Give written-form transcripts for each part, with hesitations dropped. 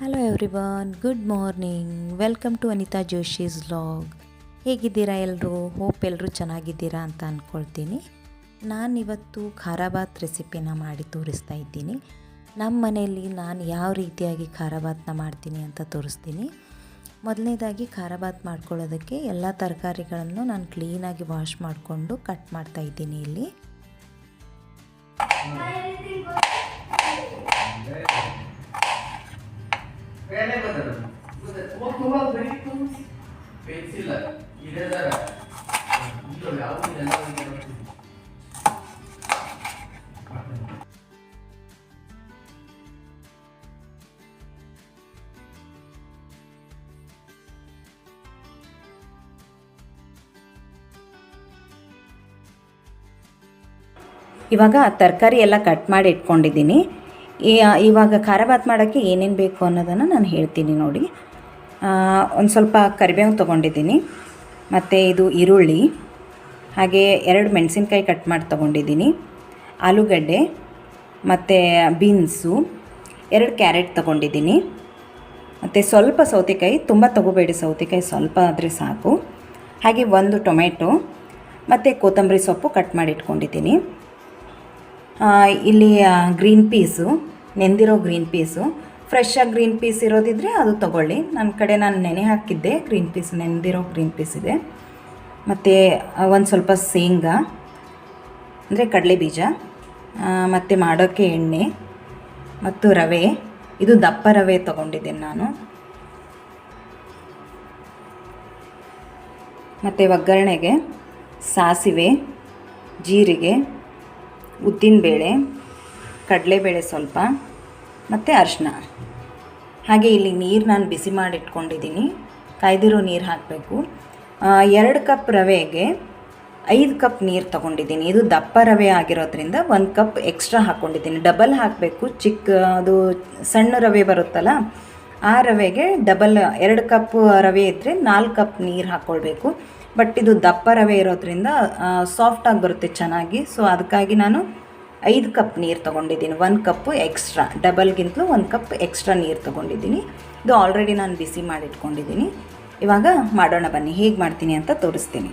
Hello everyone, good morning. Welcome to Anita Joshi's vlog. ಹೇಗಿದ್ದೀರಾ ಎಲ್ಲರೂ? Hope ಎಲ್ಲರೂ ಚೆನ್ನಾಗಿದ್ದೀರಾ ಅಂತ ಅಂದ್ಕೊಳ್ತೀನಿ. ನಾನಿವತ್ತು ಖಾರಾಬಾತ್ ರೆಸಿಪಿನ ಮಾಡಿ ತೋರಿಸ್ತಾ ಇದ್ದೀನಿ. ನಮ್ಮ ಮನೆಯಲ್ಲಿ ನಾನು ಯಾವ ರೀತಿಯಾಗಿ ಖಾರಾಬಾತನ್ನ ಮಾಡ್ತೀನಿ ಅಂತ ತೋರಿಸ್ತೀನಿ. ಮೊದಲನೇದಾಗಿ ಖಾರಾಬಾತ್ ಮಾಡ್ಕೊಳ್ಳೋದಕ್ಕೆ ಎಲ್ಲ ತರಕಾರಿಗಳನ್ನು ನಾನು ಕ್ಲೀನಾಗಿ ವಾಶ್ ಮಾಡಿಕೊಂಡು ಕಟ್ ಮಾಡ್ತಾ ಇದ್ದೀನಿ. ಇಲ್ಲಿ ಇವಾಗ ತರಕಾರಿ ಎಲ್ಲ ಕಟ್ ಮಾಡಿ ಇಟ್ಕೊಂಡಿದ್ದೀನಿ. ಇವಾಗ ಖಾರಾಬಾತ್ ಮಾಡೋಕ್ಕೆ ಏನೇನು ಬೇಕು ಅನ್ನೋದನ್ನು ನಾನು ಹೇಳ್ತೀನಿ ನೋಡಿ. ಒಂದು ಸ್ವಲ್ಪ ಕರಿಬೇವು ತೊಗೊಂಡಿದ್ದೀನಿ, ಮತ್ತು ಇದು ಈರುಳ್ಳಿ, ಹಾಗೆ 2 ಮೆಣಸಿನ್ಕಾಯಿ ಕಟ್ ಮಾಡಿ ತೊಗೊಂಡಿದ್ದೀನಿ, ಆಲೂಗಡ್ಡೆ, ಮತ್ತು ಬೀನ್ಸು, 2 ಕ್ಯಾರೆಟ್ ತೊಗೊಂಡಿದ್ದೀನಿ, ಮತ್ತು ಸ್ವಲ್ಪ ಸೌತೆಕಾಯಿ, ತುಂಬ ತೊಗೋಬೇಡಿ, ಸೌತೆಕಾಯಿ ಸ್ವಲ್ಪ ಆದರೆ ಸಾಕು, ಹಾಗೆ 1 ಟೊಮೆಟೊ, ಮತ್ತು ಕೊತ್ತಂಬರಿ ಸೊಪ್ಪು ಕಟ್ ಮಾಡಿ ಇಟ್ಕೊಂಡಿದ್ದೀನಿ. ಇಲ್ಲಿ ಗ್ರೀನ್ ಪೀಸು, ನೆಂದಿರೋ ಗ್ರೀನ್ ಪೀಸು, ಫ್ರೆಶ್ಶಾಗಿ ಗ್ರೀನ್ ಪೀಸ್ ಇರೋದಿದ್ದರೆ ಅದು ತೊಗೊಳ್ಳಿ. ನನ್ನ ಕಡೆ ನಾನು ನೆನೆ ಹಾಕಿದ್ದೆ ಗ್ರೀನ್ ಪೀಸ್, ನೆಂದಿರೋ ಗ್ರೀನ್ ಪೀಸ್ ಇದೆ. ಮತ್ತು ಒಂದು ಸ್ವಲ್ಪ ಶೇಂಗಾ ಅಂದರೆ ಕಡಲೆ ಬೀಜ, ಮತ್ತು ಮಾಡೋಕ್ಕೆ ಎಣ್ಣೆ ಮತ್ತು ರವೆ. ಇದು ದಪ್ಪ ರವೆ ತೊಗೊಂಡಿದ್ದೀನಿ ನಾನು. ಮತ್ತು ಒಗ್ಗರಣೆಗೆ ಸಾಸಿವೆ, ಜೀರಿಗೆ, ಉದ್ದಿನಬೇಳೆ, ಕಡಲೆಬೇಳೆ ಸ್ವಲ್ಪ, ಮತ್ತು ಅರಿಶಿನ. ಹಾಗೆ ಇಲ್ಲಿ ನೀರು ನಾನು ಬಿಸಿ ಮಾಡಿ ಇಟ್ಕೊಂಡಿದ್ದೀನಿ, ಕಾಯ್ದಿರೋ ನೀರು ಹಾಕಬೇಕು. 2 ಕಪ್ ರವೆಗೆ 5 ಕಪ್ ನೀರು ತೊಗೊಂಡಿದ್ದೀನಿ. ಇದು ದಪ್ಪ ರವೆ ಆಗಿರೋದ್ರಿಂದ 1 ಕಪ್ ಎಕ್ಸ್ಟ್ರಾ ಹಾಕ್ಕೊಂಡಿದ್ದೀನಿ. ಡಬಲ್ ಹಾಕಬೇಕು. ಅದು ಸಣ್ಣ ರವೆ ಬರುತ್ತಲ್ಲ, ಆ ರವೆಗೆ ಡಬಲ್ 2 ಕಪ್ ರವೆ ಇದ್ದರೆ 4 ಕಪ್ ನೀರು ಹಾಕ್ಕೊಳ್ಬೇಕು. ಬಟ್ ಇದು ದಪ್ಪ ರವೆ ಇರೋದ್ರಿಂದ ಸಾಫ್ಟಾಗಿ ಬರುತ್ತೆ ಚೆನ್ನಾಗಿ. ಸೊ ಅದಕ್ಕಾಗಿ ನಾನು 5 ಕಪ್ ನೀರು ತೊಗೊಂಡಿದ್ದೀನಿ. 1 ಕಪ್ಪು ಎಕ್ಸ್ಟ್ರಾ, ಡಬಲ್ಗಿಂತಲೂ 1 ಕಪ್ ಎಕ್ಸ್ಟ್ರಾ ನೀರು ತೊಗೊಂಡಿದ್ದೀನಿ. ಇದು ಆಲ್ರೆಡಿ ನಾನು ಬಿಸಿ ಮಾಡಿಟ್ಕೊಂಡಿದ್ದೀನಿ. ಇವಾಗ ಮಾಡೋಣ ಬನ್ನಿ, ಹೇಗೆ ಮಾಡ್ತೀನಿ ಅಂತ ತೋರಿಸ್ತೀನಿ.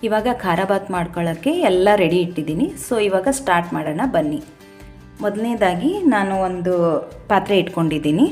ಇವಾಗ ಖಾರಾಬಾತ್ ಮಾಡ್ಕೊಳ್ಳೋಕ್ಕೆ ಎಲ್ಲ ರೆಡಿ ಇಟ್ಟಿದ್ದೀನಿ. ಸೊ ಇವಾಗ ಸ್ಟಾರ್ಟ್ ಮಾಡೋಣ ಬನ್ನಿ. ಮೊದಲನೇದಾಗಿ ನಾನು ಒಂದು ಪಾತ್ರೆ ಇಟ್ಕೊಂಡಿದ್ದೀನಿ.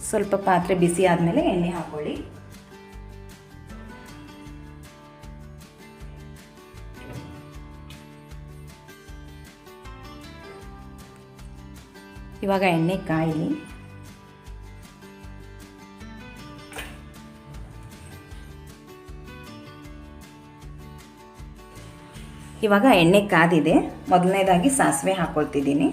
ಸ್ವಲ್ಪ ಪಾತ್ರೆ ಬಿಸಿ ಆದಮೇಲೆ ಎಣ್ಣೆ ಹಾಕೊಳ್ಳಿ. ಇವಾಗ ಎಣ್ಣೆ ಕಾಯಿ. ಇವಾಗ ಎಣ್ಣೆ ಕಾದಿದೆ. ಮೊದಲನೇದಾಗಿ ಸಾಸಿವೆ ಹಾಕ್ಕೊಳ್ತಿದ್ದೀನಿ.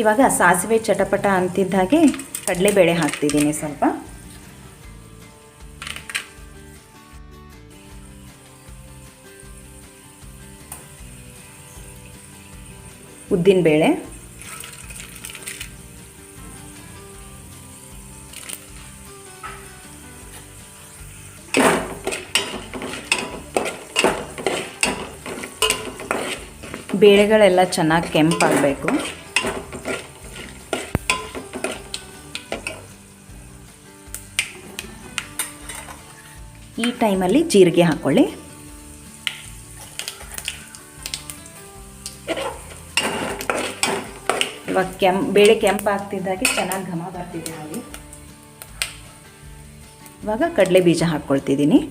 ಇವಾಗ ಸಾಸಿವೆ ಚಟಪಟ ಅಂತಿದ್ದ ಹಾಗೆ ಕಡಲೆಬೇಳೆ ಹಾಕ್ತಿದ್ದೀನಿ ಸ್ವಲ್ಪ. ಉದ್ದಿನಬೇಳೆ, ಬೇಳೆಗಳೆಲ್ಲ ಚೆನ್ನಾಗಿ ಕೆಂಪಾಗಬೇಕು. ಈ ಟೈಮಲ್ಲಿ ಜೀರಿಗೆ ಹಾಕ್ಕೊಳ್ಳಿ. ಇವಾಗ ಬೇಳೆ ಕೆಂಪಾಗ್ತಿದ್ದಾಗೆ ಚೆನ್ನಾಗಿ ಘಮ ಬರ್ತಿದೆ ನೋಡಿ. ಇವಾಗ ಕಡಲೆ ಬೀಜ ಹಾಕ್ಕೊಳ್ತಿದ್ದೀನಿ.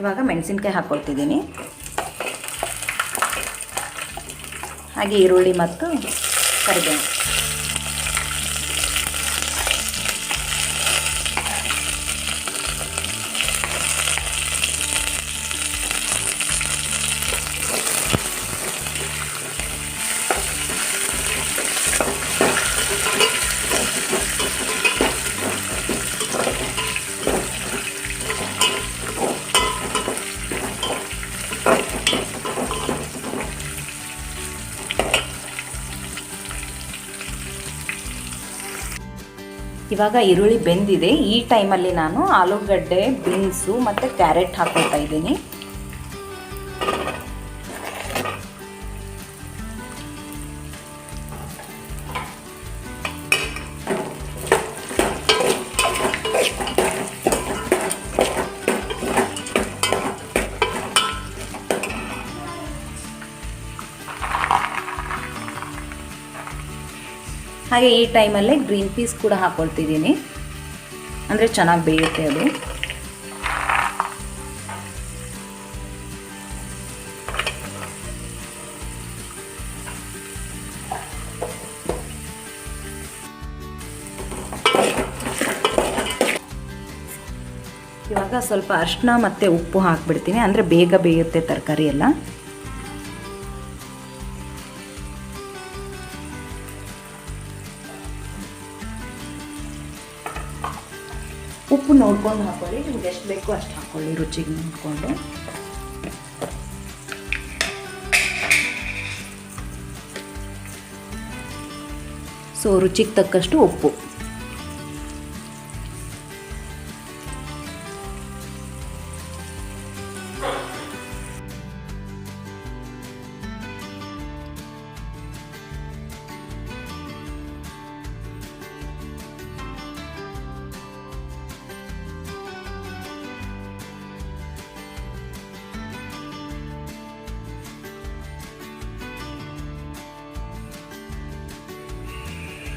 ಇವಾಗ ಮೆಣಸಿನ್ಕಾಯಿ ಹಾಕ್ಕೊಳ್ತಿದ್ದೀನಿ, ಹಾಗೆ ಈರುಳ್ಳಿ ಮತ್ತು ಕರಿಬೇವು. ಇವಾಗ ಈರುಳ್ಳಿ ಬೆಂದಿದೆ. ಈ ಟೈಮಲ್ಲಿ ನಾನು ಆಲೂಗಡ್ಡೆ, ಬೀನ್ಸು ಮತ್ತು ಕ್ಯಾರೆಟ್ ಹಾಕ್ಕೊಳ್ತಾ ಇದ್ದೀನಿ. ಹಾಗೆ ಈ ಟೈಮಲ್ಲೇ ಗ್ರೀನ್ ಪೀಸ್ ಕೂಡ ಹಾಕ್ಕೊಳ್ತಿದ್ದೀನಿ, ಅಂದರೆ ಚೆನ್ನಾಗಿ ಬೇಯುತ್ತೆ ಅದು. ಇವಾಗ ಸ್ವಲ್ಪ ಅರಿಶಿನ ಮತ್ತು ಉಪ್ಪು ಹಾಕ್ಬಿಡ್ತೀನಿ, ಅಂದರೆ ಬೇಗ ಬೇಯುತ್ತೆ ತರಕಾರಿ ಎಲ್ಲ. ಉಪ್ಪು ನೋಡ್ಕೊಂಡು ಹಾಕೊಳ್ಳಿ, ನಿಮ್ಗೆ ಎಷ್ಟು ಬೇಕೋ ಅಷ್ಟು ಹಾಕ್ಕೊಳ್ಳಿ, ರುಚಿಗೆ ನೋಡಿಕೊಂಡು. ಸೊ ರುಚಿಗೆ ತಕ್ಕಷ್ಟು ಉಪ್ಪು.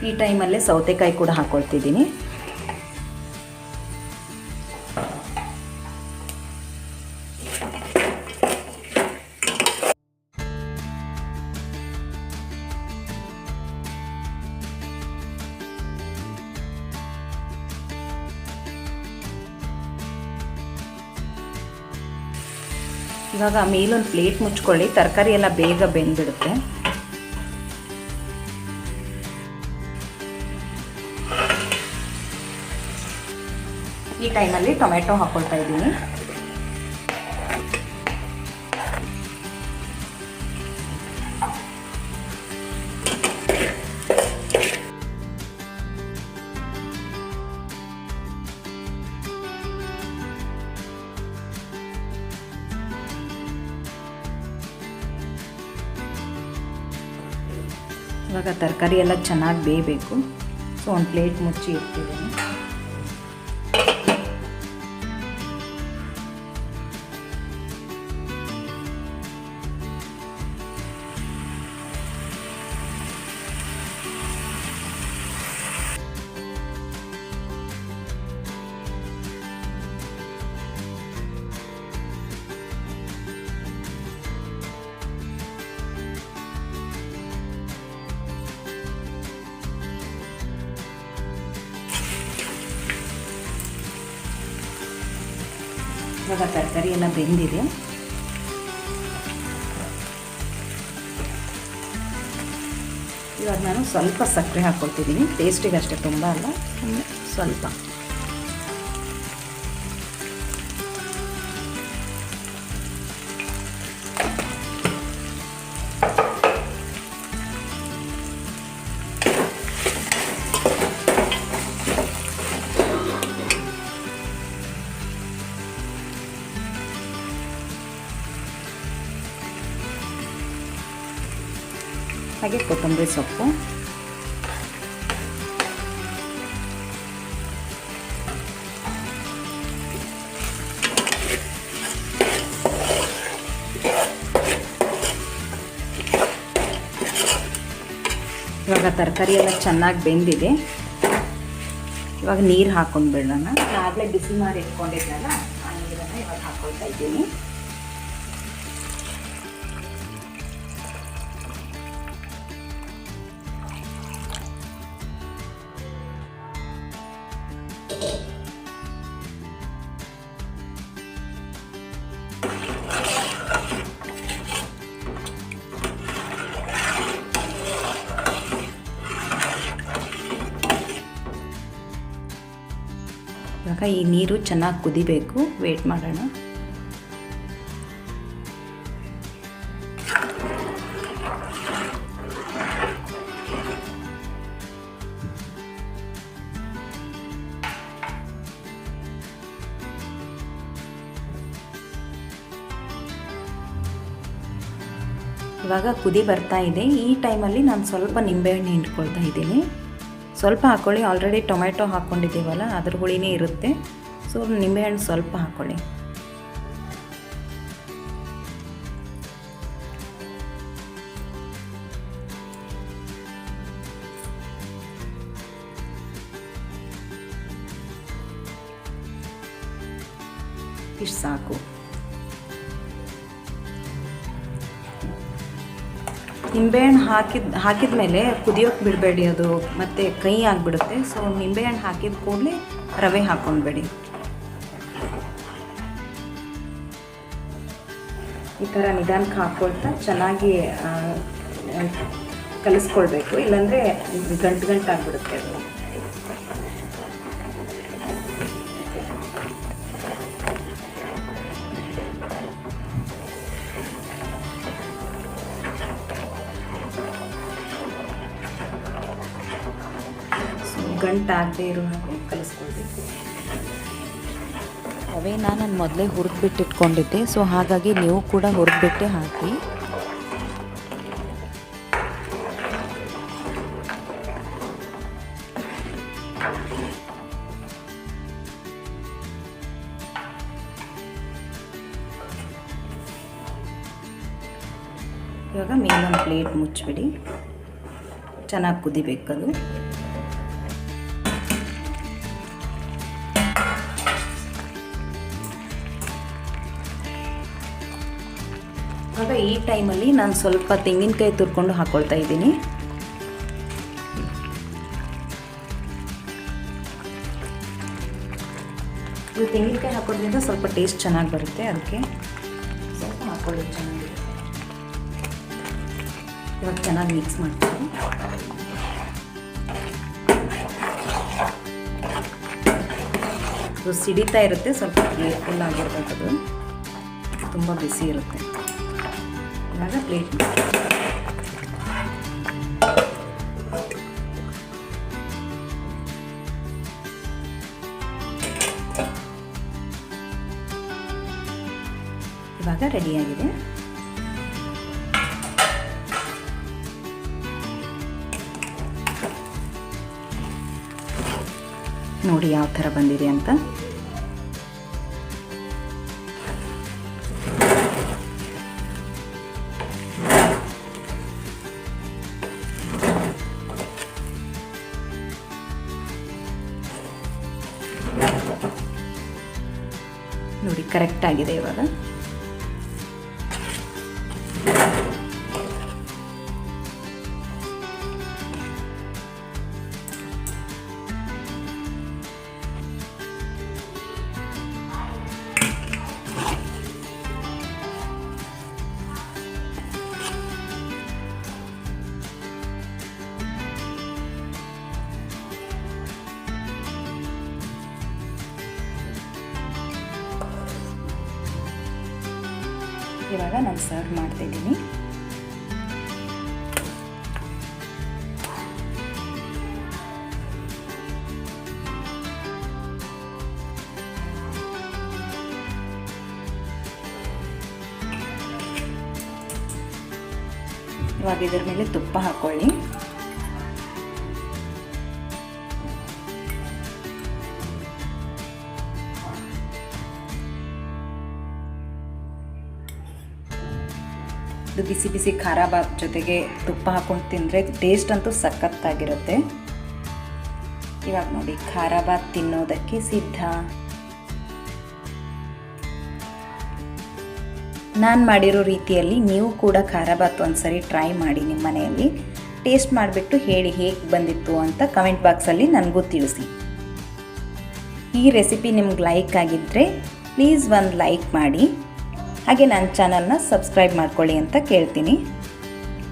ಈ ಟೈಮಲ್ಲೇ ಸೌತೆಕಾಯಿ ಕೂಡ ಹಾಕ್ಕೊಳ್ತಿದ್ದೀನಿ. ಇವಾಗ ಮೇಲೊಂದು ಪ್ಲೇಟ್ ಮುಚ್ಕೊಳ್ಳಿ, ತರಕಾರಿ ಎಲ್ಲ ಬೇಗ ಬೆಂದ್ಬಿಡುತ್ತೆ. ಈ ಟೈಮಲ್ಲಿ ಟೊಮೆಟೊ ಹಾಕ್ಕೊಳ್ತಾ ಇದ್ದೀನಿ. ಇವಾಗ ತರಕಾರಿ ಎಲ್ಲ ಚೆನ್ನಾಗಿ ಬೇಯಬೇಕು. ಸೊ ಒಂದು ಪ್ಲೇಟ್ ಮುಚ್ಚಿ ಇಡ್ತಿದ್ದೀನಿ. ಇವಾಗ ತರಕಾರಿ ಎಲ್ಲ ಬೆಂದಿದೆ. ಇವಾಗ ನಾನು ಸ್ವಲ್ಪ ಸಕ್ಕರೆ ಹಾಕ್ಕೊಳ್ತಿದ್ದೀನಿ, ಟೇಸ್ಟಿಗೆ ಅಷ್ಟೇ, ತುಂಬ ಅಲ್ಲ, ಸ್ವಲ್ಪ. ಹಾಗೆ ಕೊತ್ತಂಬರಿ ಸೊಪ್ಪು, ಇವಾಗ ತರಕಾರಿ ಎಲ್ಲ ಚೆನ್ನಾಗಿ ಬೆಂದಿದೆ. ಇವಾಗ ನೀರು ಹಾಕೊಂಡ್ಬಿಡೋಣ. ಆಗಲೇ ಬಿಸಿ ಮಾಡಿ ಇಟ್ಕೊಂಡಿದ್ದಲ್ಲ, ಆ ನೀರನ್ನು ಇವಾಗ ಹಾಕ್ಕೊಳ್ತಾ ಇದ್ದೀನಿ. ಇವಾಗ ಈ ನೀರು ಚೆನ್ನಾಗಿ ಕುದಿಬೇಕು, ವೇಟ್ ಮಾಡೋಣ. ಇವಾಗ ಕುದಿ ಬರ್ತಾ ಇದೆ. ಈ ಟೈಮಲ್ಲಿ ನಾನು ಸ್ವಲ್ಪ ನಿಂಬೆಹಣ್ಣು ಹಿಂಡ್ಕೊಳ್ತಾ ಇದ್ದೀನಿ. ಸ್ವಲ್ಪ ಹಾಕ್ಕೊಳ್ಳಿ, ಆಲ್ರೆಡಿ ಟೊಮೆಟೊ ಹಾಕ್ಕೊಂಡಿದ್ದೀವಲ್ಲ ಅದ್ರ ಹುಳಿನೇ ಇರುತ್ತೆ. ಸೊ ನಿಂಬೆಹಣ್ಣು ಸ್ವಲ್ಪ ಹಾಕ್ಕೊಳ್ಳಿ. ಇಷ್ಟು ಸಾಕು. ನಿಂಬೆಹಣ್ಣು ಹಾಕಿದ ಮೇಲೆ ಕುದಿಯೋಕ್ಕೆ ಬಿಡಬೇಡಿ, ಅದು ಮತ್ತು ಕಹಿ ಆಗಿಬಿಡುತ್ತೆ. ಸೊ ನಿಂಬೆಹಣ್ಣು ಹಾಕಿದ ಕೂಡಲೇ ರವೆ ಹಾಕ್ಕೊಂಡ್ಬೇಡಿ. ಈ ಥರ ನಿಧಾನಕ್ಕೆ ಹಾಕ್ಕೊಳ್ತಾ ಚೆನ್ನಾಗಿ ಕಲಿಸ್ಕೊಳ್ಬೇಕು, ಇಲ್ಲಾಂದರೆ ಗಂಟಾಗ್ಬಿಡುತ್ತೆ ಅದು. ಗಂಟಾಗದೇ ಇರೋ ಹಾಗೆ ಕಲಿಸ್ಕೊಳ್ಬೇಕು. ರವೆನ ನಾನು ಮೊದಲೇ ಹುರಿದ್ಬಿಟ್ಟಿಟ್ಕೊಂಡಿದ್ದೆ. ಸೊ ಹಾಗಾಗಿ ನೀವು ಕೂಡ ಹುರಿದ್ಬಿಟ್ಟೆ ಹಾಕಿ. ಇವಾಗ ಮೇಲೊಂದು ಪ್ಲೇಟ್ ಮುಚ್ಚಿಬಿಡಿ, ಚೆನ್ನಾಗಿ ಕುದಿಬೇಕದು. ಆಗ ಈ ಟೈಮಲ್ಲಿ ನಾನು ಸ್ವಲ್ಪ ತೆಂಗಿನಕಾಯಿ ತುರ್ಕೊಂಡು ಹಾಕ್ಕೊಳ್ತಾ ಇದ್ದೀನಿ. ಇದು ತೆಂಗಿನಕಾಯಿ ಹಾಕೋದ್ರಿಂದ ಸ್ವಲ್ಪ ಟೇಸ್ಟ್ ಚೆನ್ನಾಗಿ ಬರುತ್ತೆ, ಅದಕ್ಕೆ ಸ್ವಲ್ಪ ಹಾಕ್ಕೊಳ್ಳೋದು ಚೆನ್ನಾಗಿ. ಇವಾಗ ಚೆನ್ನಾಗಿ ಮಿಕ್ಸ್ ಮಾಡ್ತೀನಿ. ಇದು ಸಿಡಿತಾ ಇರುತ್ತೆ, ಸ್ವಲ್ಪ ಕೇರ್ಫುಲ್ ಆಗಿರ್ತಕ್ಕದು, ತುಂಬ ಬಿಸಿ ಇರುತ್ತೆ. ಇವಾಗ ಪ್ಲೇಟ್ ಇವಾಗ ರೆಡಿಯಾಗಿದೆ. ನೋಡಿ ಯಾವ ಥರ ಬಂದಿದೆ ಅಂತ. ನೋಡಿ ಕರೆಕ್ಟ್ ಆಗಿದೆ ಇವಾಗ. ಇವಾಗ ನಾನು ಸರ್ವ್ ಮಾಡ್ತಿದ್ದೀನಿ. ಇವಾಗ ಇದರ ಮೇಲೆ ತುಪ್ಪ ಹಾಕೊಳ್ಳಿ. ಇದು ಬಿಸಿ ಬಿಸಿ ಖಾರ ಬಾತ್ ಜೊತೆಗೆ ತುಪ್ಪ ಹಾಕೊಂಡು ತಿಂದರೆ ಟೇಸ್ಟ್ ಅಂತೂ ಸಖತ್ತಾಗಿರುತ್ತೆ. ಇವಾಗ ನೋಡಿ ಖಾರ ಬಾತ್ ತಿನ್ನೋದಕ್ಕೆ ಸಿದ್ಧ. ನಾನು ಮಾಡಿರೋ ರೀತಿಯಲ್ಲಿ ನೀವು ಕೂಡ ಖಾರ ಬಾತ್ ಒಂದ್ಸರಿ ಟ್ರೈ ಮಾಡಿ ನಿಮ್ಮ ಮನೆಯಲ್ಲಿ. ಟೇಸ್ಟ್ ಮಾಡಿಬಿಟ್ಟು ಹೇಳಿ ಹೇಗೆ ಬಂದಿತ್ತು ಅಂತ ಕಮೆಂಟ್ ಬಾಕ್ಸಲ್ಲಿ ನನಗೂ ತಿಳಿಸಿ. ಈ ರೆಸಿಪಿ ನಿಮ್ಗೆ ಲೈಕ್ ಆಗಿದ್ದರೆ ಪ್ಲೀಸ್ ಒಂದು ಲೈಕ್ ಮಾಡಿ, ಹಾಗೆ ನನ್ನ ಚಾನಲ್ನ ಸಬ್ಸ್ಕ್ರೈಬ್ ಮಾಡ್ಕೊಳ್ಳಿ ಅಂತ ಕೇಳ್ತೀನಿ.